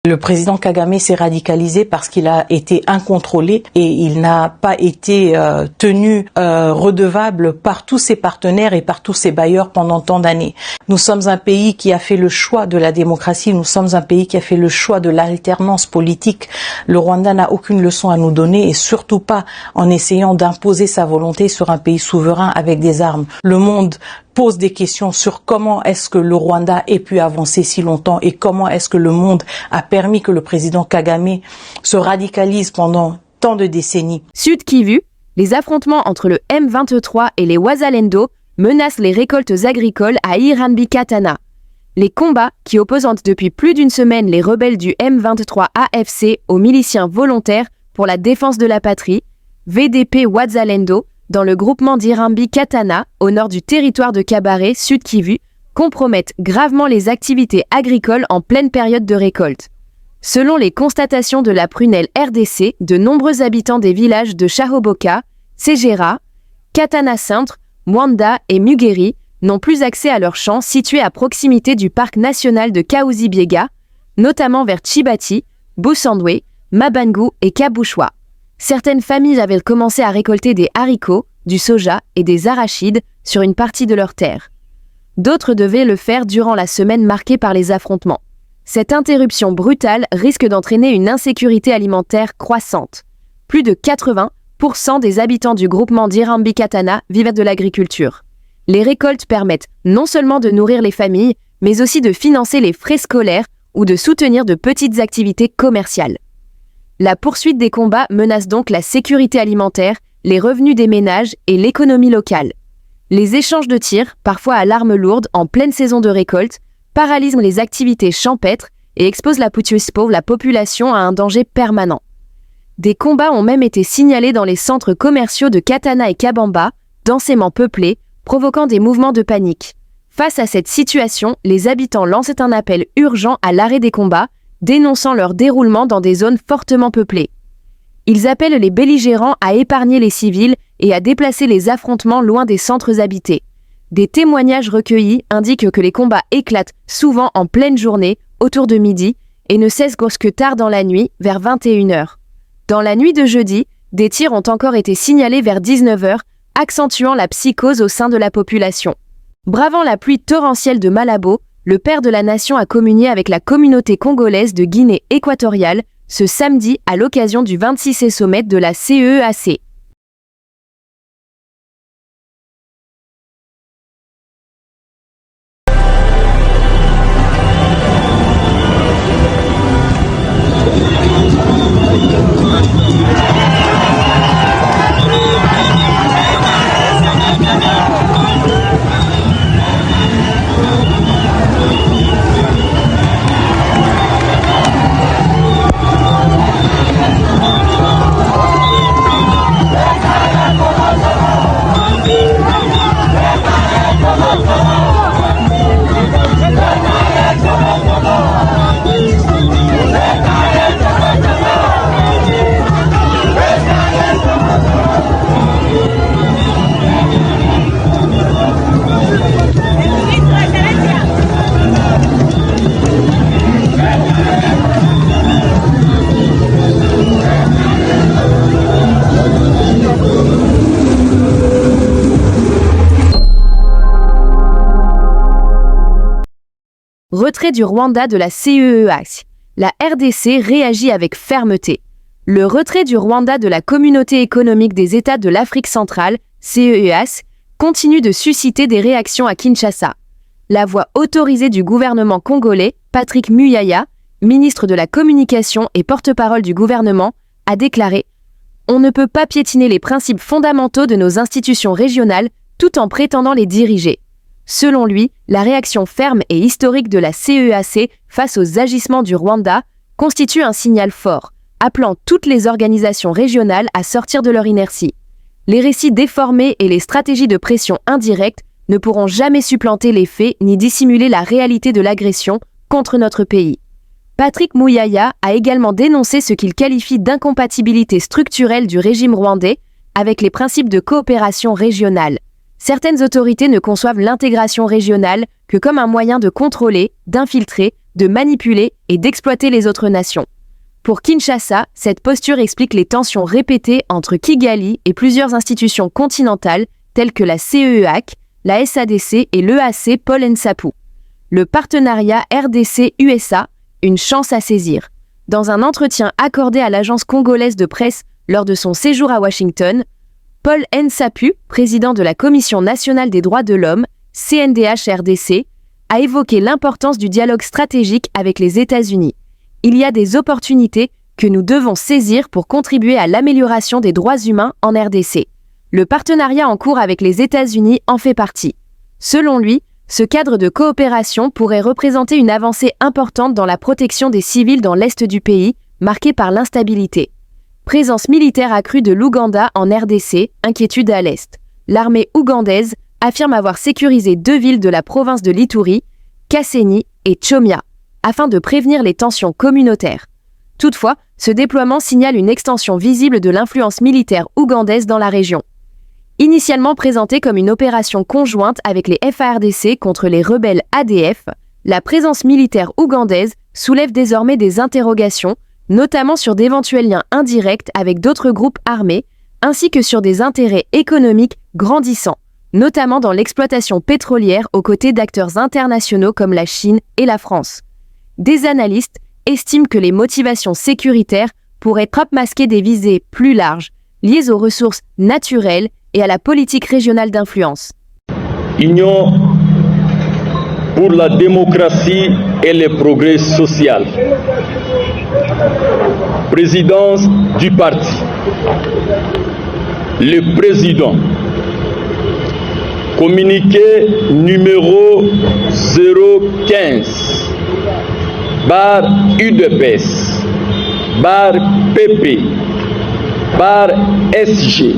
Le président Kagame s'est radicalisé parce qu'il a été incontrôlé et il n'a pas été tenu redevable par tous ses partenaires et par tous ses bailleurs pendant tant d'années. Nous sommes un pays qui a fait le choix de la démocratie, nous sommes un pays qui a fait le choix de l'alternance politique. Le Rwanda n'a aucune leçon à nous donner et surtout pas en essayant d'imposer sa volonté sur un pays souverain avec des armes. Le monde pose des questions sur comment est-ce que le Rwanda ait pu avancer si longtemps et comment est-ce que le monde a permis que le président Kagame se radicalise pendant tant de décennies. Sud Kivu, les affrontements entre le M23 et les Wazalendo menacent les récoltes agricoles à Irambi-Katana. Les combats qui opposent depuis plus d'une semaine les rebelles du M23 AFC aux miliciens volontaires pour la défense de la patrie, VDP Wazalendo, dans le groupement d'Irambi-Katana, au nord du territoire de Kabare, Sud Kivu, compromettent gravement les activités agricoles en pleine période de récolte. Selon les constatations de la prunelle RDC, de nombreux habitants des villages de Shahoboka, Segera, Katana-Centre, Mwanda et Mugeri n'ont plus accès à leurs champs situés à proximité du parc national de Kahuzi-Biega, notamment vers Chibati, Busandwe, Mabangu et Kabushwa. Certaines familles avaient commencé à récolter des haricots, du soja et des arachides sur une partie de leurs terres. D'autres devaient le faire durant la semaine marquée par les affrontements. Cette interruption brutale risque d'entraîner une insécurité alimentaire croissante. Plus de 80% des habitants du groupement d'Irambi-Katana vivent de l'agriculture. Les récoltes permettent non seulement de nourrir les familles, mais aussi de financer les frais scolaires ou de soutenir de petites activités commerciales. La poursuite des combats menace donc la sécurité alimentaire, les revenus des ménages et l'économie locale. Les échanges de tirs, parfois à l'arme lourde en pleine saison de récolte, paralysent les activités champêtres et exposent la population à un danger permanent. Des combats ont même été signalés dans les centres commerciaux de Katana et Kabamba, densément peuplés, provoquant des mouvements de panique. Face à cette situation, les habitants lancent un appel urgent à l'arrêt des combats, dénonçant leur déroulement dans des zones fortement peuplées. Ils appellent les belligérants à épargner les civils et à déplacer les affrontements loin des centres habités. Des témoignages recueillis indiquent que les combats éclatent souvent en pleine journée, autour de midi, et ne cessent que tard dans la nuit, vers 21h. Dans la nuit de jeudi, des tirs ont encore été signalés vers 19h, accentuant la psychose au sein de la population. Bravant la pluie torrentielle de Malabo, le père de la nation a communié avec la communauté congolaise de Guinée équatoriale ce samedi à l'occasion du 26e sommet de la CEEAC. Retrait du Rwanda de la CEEAC. La RDC réagit avec fermeté. Le retrait du Rwanda de la Communauté économique des États de l'Afrique centrale, CEEAC, continue de susciter des réactions à Kinshasa. La voix autorisée du gouvernement congolais, Patrick Muyaya, ministre de la Communication et porte-parole du gouvernement, a déclaré « On ne peut pas piétiner les principes fondamentaux de nos institutions régionales tout en prétendant les diriger ». Selon lui, la réaction ferme et historique de la CEEAC face aux agissements du Rwanda constitue un signal fort, appelant toutes les organisations régionales à sortir de leur inertie. Les récits déformés et les stratégies de pression indirecte ne pourront jamais supplanter les faits ni dissimuler la réalité de l'agression contre notre pays. Patrick Muyaya a également dénoncé ce qu'il qualifie d'incompatibilité structurelle du régime rwandais avec les principes de coopération régionale. Certaines autorités ne conçoivent l'intégration régionale que comme un moyen de contrôler, d'infiltrer, de manipuler et d'exploiter les autres nations. Pour Kinshasa, cette posture explique les tensions répétées entre Kigali et plusieurs institutions continentales telles que la CEEAC, la SADC et l'EAC Paul Nsapu. Le partenariat RDC-USA, une chance à saisir. Dans un entretien accordé à l'agence congolaise de presse lors de son séjour à Washington, Paul Nsapu, président de la Commission nationale des droits de l'homme, CNDH-RDC, a évoqué l'importance du dialogue stratégique avec les États-Unis. Il y a des opportunités que nous devons saisir pour contribuer à l'amélioration des droits humains en RDC. Le partenariat en cours avec les États-Unis en fait partie. Selon lui, ce cadre de coopération pourrait représenter une avancée importante dans la protection des civils dans l'est du pays, marqué par l'instabilité. Présence militaire accrue de l'Ouganda en RDC, inquiétude à l'est. L'armée ougandaise affirme avoir sécurisé 2 villes de la province de l'Ituri, Kasenyi et Chomia, afin de prévenir les tensions communautaires. Toutefois, ce déploiement signale une extension visible de l'influence militaire ougandaise dans la région. Initialement présentée comme une opération conjointe avec les FARDC contre les rebelles ADF, la présence militaire ougandaise soulève désormais des interrogations, notamment sur d'éventuels liens indirects avec d'autres groupes armés, ainsi que sur des intérêts économiques grandissants, notamment dans l'exploitation pétrolière aux côtés d'acteurs internationaux comme la Chine et la France. Des analystes estiment que les motivations sécuritaires pourraient masquer des visées plus larges, liées aux ressources naturelles et à la politique régionale d'influence. Union pour la démocratie et le progrès social. Présidence du parti. Le président. Communiqué numéro 015 bar UDPS bar PP bar SG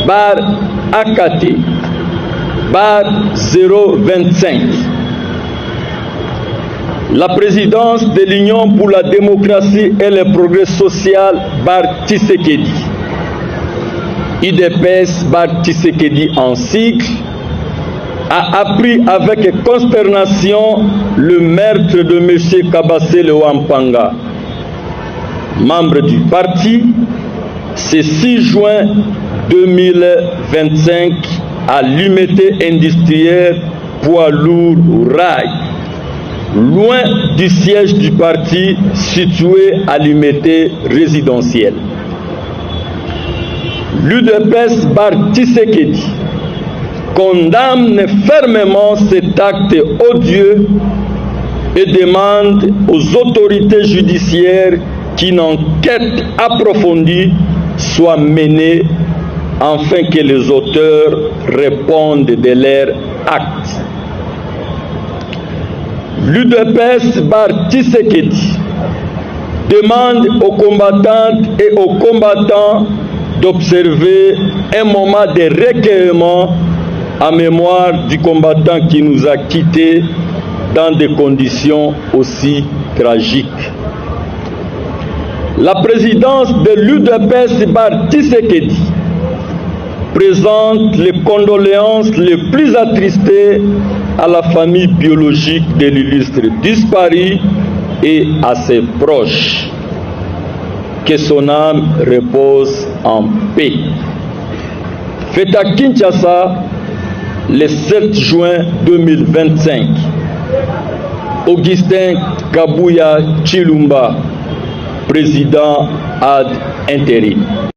bar AKT bar 025. La présidence de l'Union pour la démocratie et le progrès social bar Tshisekedi. UDPS bar Tshisekedi en cycle a appris avec consternation le meurtre de M. Kabasele Wampanga, membre du parti, ce 6 juin 2025 à l'unité industrielle poids lourd rail, loin du siège du parti situé à l'unité résidentielle. L'UDPS bar Tshisekedi condamne fermement cet acte odieux et demande aux autorités judiciaires qu'une enquête approfondie soit menée afin que les auteurs répondent de leurs actes. L'UDPS bar Tshisekedi demande aux combattantes et aux combattants d'observer un moment de recueillement en mémoire du combattant qui nous a quittés dans des conditions aussi tragiques. La présidence de l'UDPS bar Tshisekedi présente les condoléances les plus attristées à la famille biologique de l'illustre disparu et à ses proches. Que son âme repose en paix. Fait à Kinshasa le 7 juin 2025. Augustin Kabuya Chilumba, président ad intérim.